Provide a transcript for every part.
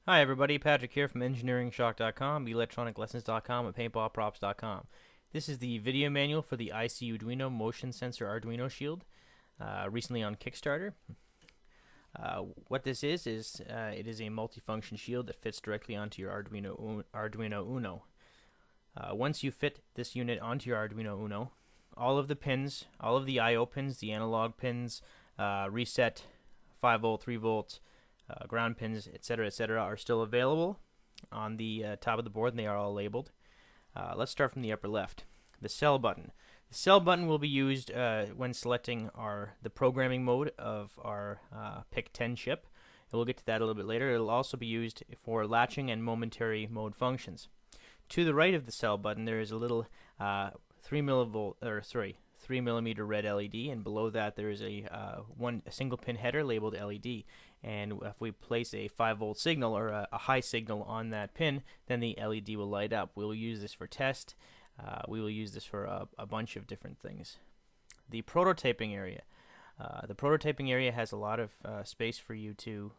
Hi everybody, Patrick here from EngineeringShock.com, electroniclessons.com, and paintballprops.com. This is the video manual for the ICU-Duino motion sensor Arduino shield, recently on Kickstarter. What this is it is a multifunction shield that fits directly onto your Arduino Uno. Once you fit this unit onto your Arduino Uno, all of the pins, all of the I/O pins, the analog pins, reset, 5 volt, 3 volt, ground pins, etc., are still available on the top of the board, and they are all labeled. Let's start from the upper left. The cell button. The cell button will be used when selecting the programming mode of our PIC-10 chip. And we'll get to that a little bit later. It will also be used for latching and momentary mode functions. To the right of the cell button, there is a little 3 millimeter red LED, and below that there is a single pin header labeled LED. And if we place a 5 volt signal or a high signal on that pin, then the LED will light up. We will use this for test. We will use this for a bunch of different things. The prototyping area. The prototyping area has a lot of space for you to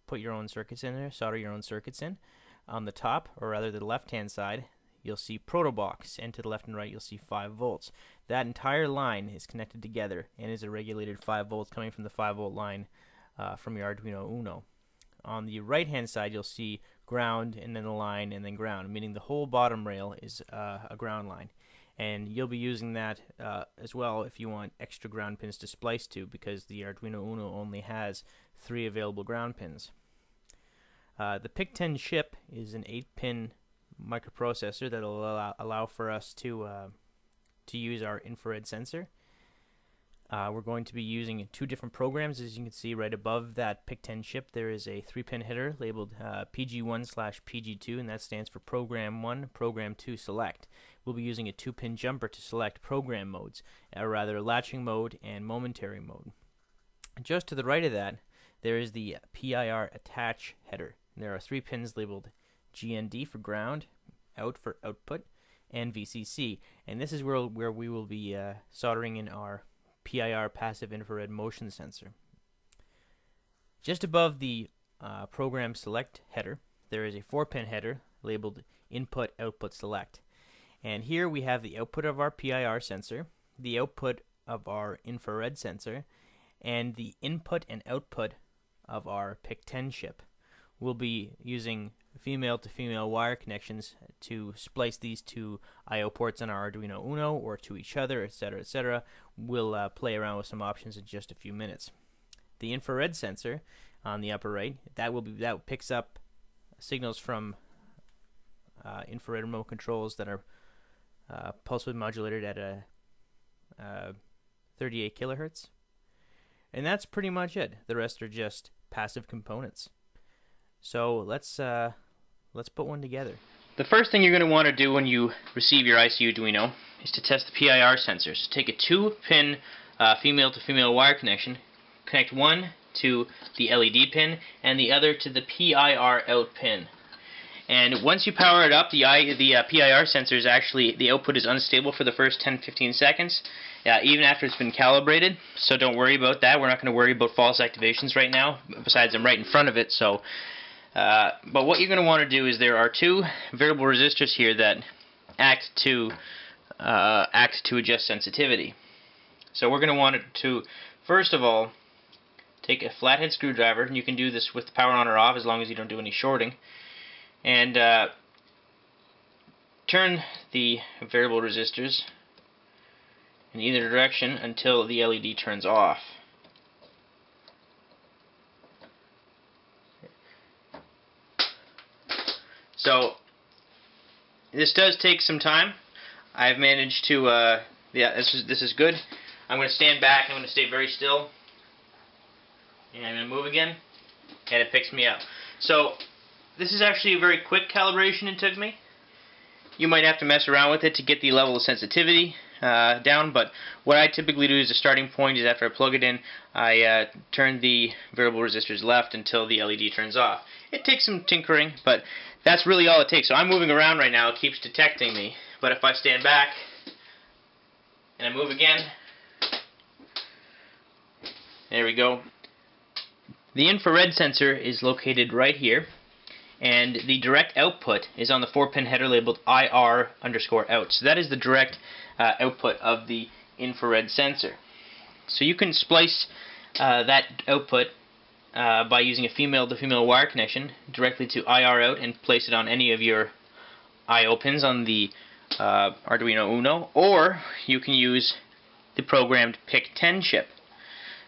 put your own circuits in there, solder your own circuits in. On the top, or rather the left-hand side, you'll see Protobox, and to the left and right you'll see 5 volts. That entire line is connected together and is a regulated 5 volts coming from the 5 volt line from your Arduino Uno. On the right hand side you'll see ground, and then a line, and then ground, meaning the whole bottom rail is a ground line. And you'll be using that as well if you want extra ground pins to splice to, because the Arduino Uno only has 3 available ground pins. The PIC-10 chip is an 8-pin microprocessor that will allow for us to use our infrared sensor. We're going to be using 2 different programs. As you can see right above that PIC-10 chip, there is a 3-pin header labeled PG1/PG2, and that stands for Program 1, Program 2 Select. We'll be using a 2-pin jumper to select program modes, or rather latching mode and momentary mode. Just to the right of that, there is the PIR attach header. There are 3 pins labeled GND for ground, out for output, and VCC. And this is where we will be soldering in our PIR passive infrared motion sensor. Just above the program select header, there is a 4-pin header labeled input output select. And here we have the output of our PIR sensor, the output of our infrared sensor, and the input and output of our PIC-10 chip. We'll be using female to female wire connections to splice these 2 I/O ports on our Arduino Uno, or to each other, etc. We'll play around with some options in just a few minutes. The infrared sensor on the upper right, that picks up signals from infrared remote controls that are pulse width modulated at a 38 kilohertz. And that's pretty much it. The rest are just passive components. So let's put one together. The first thing you're going to want to do when you receive your ICU-Duino is to test the PIR sensors. Take a 2-pin female to female wire connection, connect one to the LED pin and the other to the PIR out pin. And once you power it up, the PIR sensor is actually, the output is unstable for the first 10-15 seconds, even after it's been calibrated, so don't worry about that. We're not going to worry about false activations right now, besides I'm right in front of it. So, but what you're going to want to do is there are 2 variable resistors here that act to adjust sensitivity. So we're going to want to, first of all, take a flathead screwdriver, and you can do this with the power on or off as long as you don't do any shorting, and turn the variable resistors in either direction until the LED turns off. So this does take some time. I've managed to this is good. I'm going to stand back. I'm going to stay very still, and I'm going to move again, and it picks me up. So this is actually a very quick calibration it took me. You might have to mess around with it to get the level of sensitivity down, but what I typically do as a starting point is after I plug it in, I turn the variable resistors left until the LED turns off. It takes some tinkering, but that's really all it takes. So I'm moving around right now, it keeps detecting me, but if I stand back and I move again, there we go. The infrared sensor is located right here, and the direct output is on the 4-pin header labeled IR_out. So that is the direct output of the infrared sensor. So you can splice that output by using a female-to-female wire connection directly to IR out and place it on any of your I/O pins on the Arduino Uno, or you can use the programmed PIC-10 chip.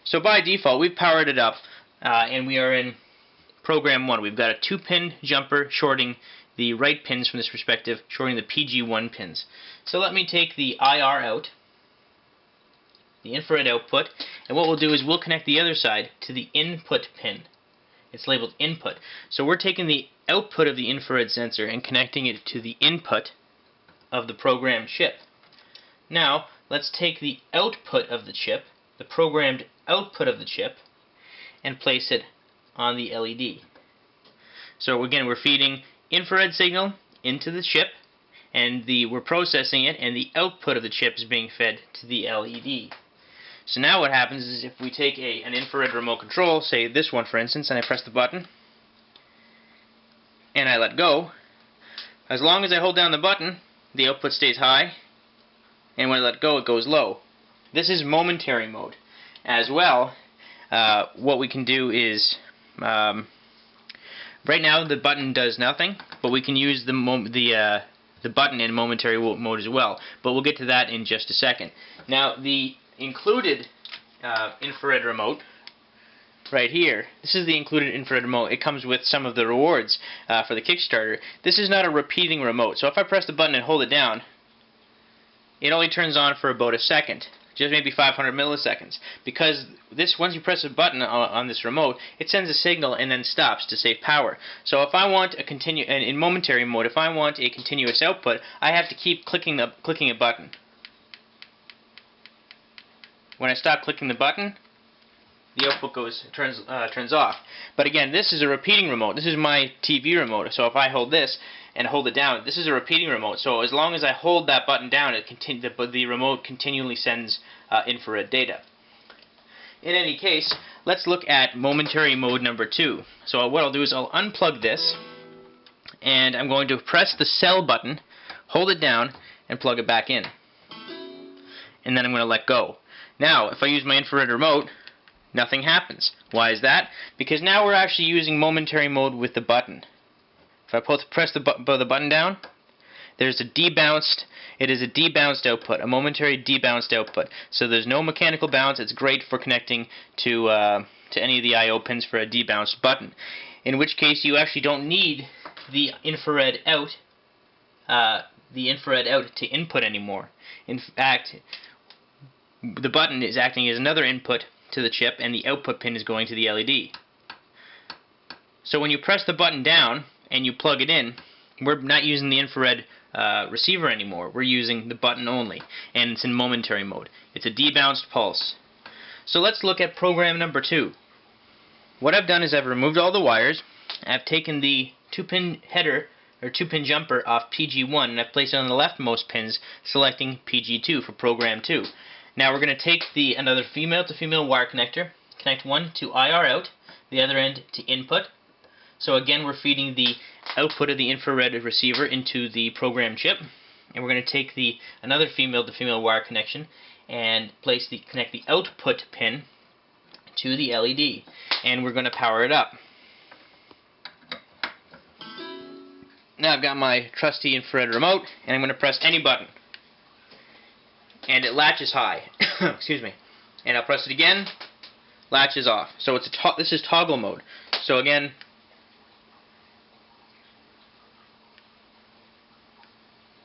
So by default, we've powered it up, and we are in program 1. We've got a 2-pin jumper shorting the right pins from this perspective, shorting the PG1 pins. So let me take the IR out, the infrared output, and what we'll do is we'll connect the other side to the input pin. It's labeled input. So we're taking the output of the infrared sensor and connecting it to the input of the programmed chip. Now, let's take the output of the chip, the programmed output of the chip, and place it on the LED. So again, we're feeding infrared signal into the chip, and we're processing it, and the output of the chip is being fed to the LED. So now what happens is if we take an infrared remote control, say this one for instance, and I press the button, and I let go, as long as I hold down the button, the output stays high, and when I let go, it goes low. This is momentary mode. As well, what we can do is, right now the button does nothing, but we can use the button in momentary mode as well. But we'll get to that in just a second. Now, the included infrared remote right here, this is the included infrared remote. It comes with some of the rewards for the Kickstarter. This is not a repeating remote, so if I press the button and hold it down, it only turns on for about a second, just maybe 500 milliseconds, because once you press a button on this remote, it sends a signal and then stops to save power. So if I want in momentary mode, if I want a continuous output, I have to keep clicking a button. When I stop clicking the button, the output turns off. But again, this is a repeating remote. This is my TV remote. So if I hold this and hold it down, this is a repeating remote. So as long as I hold that button down, the remote continually sends infrared data. In any case, let's look at momentary mode number 2. So what I'll do is I'll unplug this, and I'm going to press the cell button, hold it down, and plug it back in. And then I'm going to let go. Now, if I use my infrared remote, nothing happens. Why is that? Because now we're actually using momentary mode with the button. If I press the button down, there's a debounced. It is a debounced output, a momentary debounced output. So there's no mechanical bounce. It's great for connecting to any of the I/O pins for a debounced button. In which case, you actually don't need the infrared out to input anymore. In fact, the button is acting as another input to the chip, and the output pin is going to the LED. So when you press the button down and you plug it in, we're not using the infrared receiver anymore. We're using the button only, and it's in momentary mode. It's a debounced pulse. So let's look at program number 2. What I've done is I've removed all the wires. I've taken the 2-pin header or 2-pin jumper off PG1, and I've placed it on the leftmost pins, selecting PG2 for program 2. Now we're going to take another female-to-female wire connector, connect one to IR out, the other end to input. So again, we're feeding the output of the infrared receiver into the program chip, and we're going to take another female-to-female wire connection and connect the output pin to the LED, and we're going to power it up. Now I've got my trusty infrared remote, and I'm going to press any button, and it latches high. Excuse me. And I'll press it again, latches off. So this is toggle mode. So again,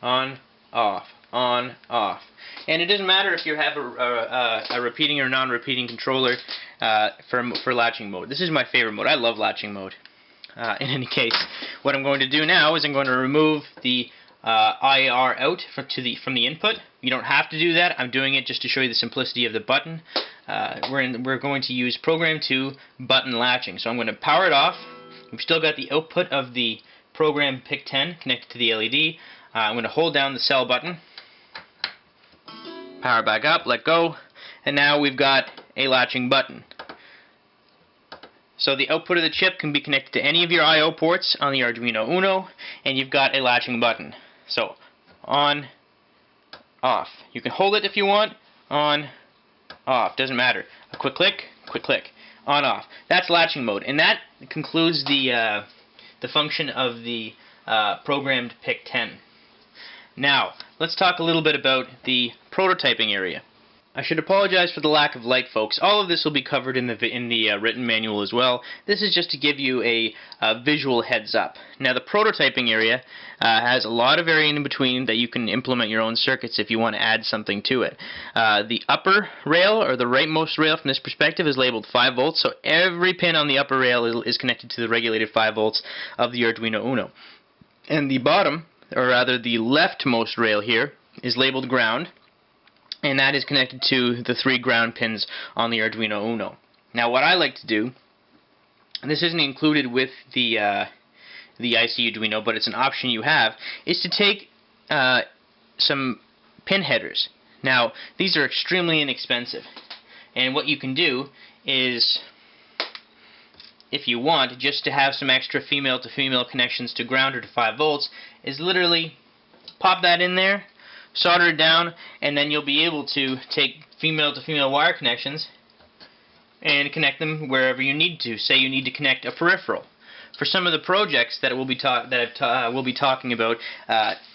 on, off, on, off. And it doesn't matter if you have a repeating or non-repeating controller for latching mode. This is my favorite mode. I love latching mode. In any case, what I'm going to do now is I'm going to remove the IR out from the input. You don't have to do that. I'm doing it just to show you the simplicity of the button. We're going to use program 2 button latching. So I'm going to power it off. We've still got the output of the program PIC-10 connected to the LED. I'm going to hold down the cell button, power back up, let go, and now we've got a latching button. So the output of the chip can be connected to any of your I/O ports on the Arduino Uno, and you've got a latching button. So on, off. You can hold it if you want. On, off. Doesn't matter. A quick click, on, off. That's latching mode, and that concludes the function of the programmed PIC-10. Now, let's talk a little bit about the prototyping area. I should apologize for the lack of light, folks. All of this will be covered in the written manual as well. This is just to give you a visual heads up. Now, the prototyping area has a lot of area in between that you can implement your own circuits if you want to add something to it. The upper rail, or the rightmost rail from this perspective, is labeled 5 volts, so every pin on the upper rail is connected to the regulated 5 volts of the Arduino Uno. And the bottom, or rather the leftmost rail here, is labeled ground, and that is connected to the 3 ground pins on the Arduino Uno. Now, what I like to do, and this isn't included with the ICU-Duino, but it's an option you have, is to take some pin headers. Now, these are extremely inexpensive, and what you can do is, if you want, just to have some extra female-to-female connections to ground or to 5 volts, is literally pop that in there, solder it down, and then you'll be able to take female-to-female wire connections and connect them wherever you need to. Say you need to connect a peripheral. For some of the projects that we'll be talking about,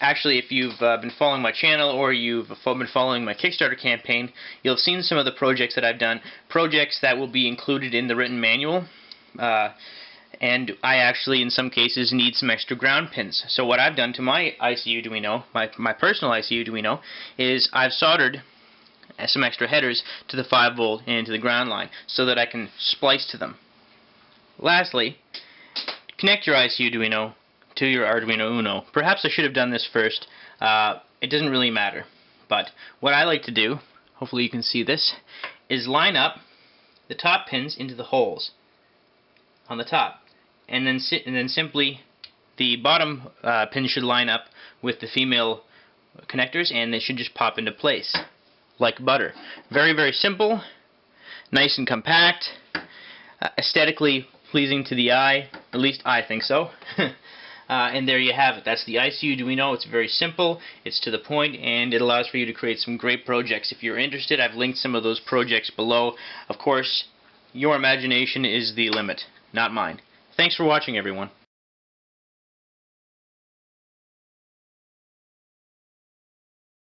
actually, if you've been following my channel or you've been following my Kickstarter campaign, you'll have seen some of the projects that I've done, projects that will be included in the written manual. And I actually, in some cases, need some extra ground pins. So what I've done to my ICU-Duino, my personal ICU-Duino, is I've soldered some extra headers to the 5 volt and to the ground line so that I can splice to them. Lastly, connect your ICU-Duino to your Arduino Uno. Perhaps I should have done this first. It doesn't really matter. But what I like to do, hopefully you can see this, is line up the top pins into the holes on the top. And then simply the bottom pin should line up with the female connectors, and they should just pop into place like butter. Very, very simple, nice and compact, aesthetically pleasing to the eye. At least I think so. And there you have it. That's the ICU-Duino. It's very simple, it's to the point, and it allows for you to create some great projects. If you're interested, I've linked some of those projects below. Of course, your imagination is the limit, not mine. Thanks for watching, everyone.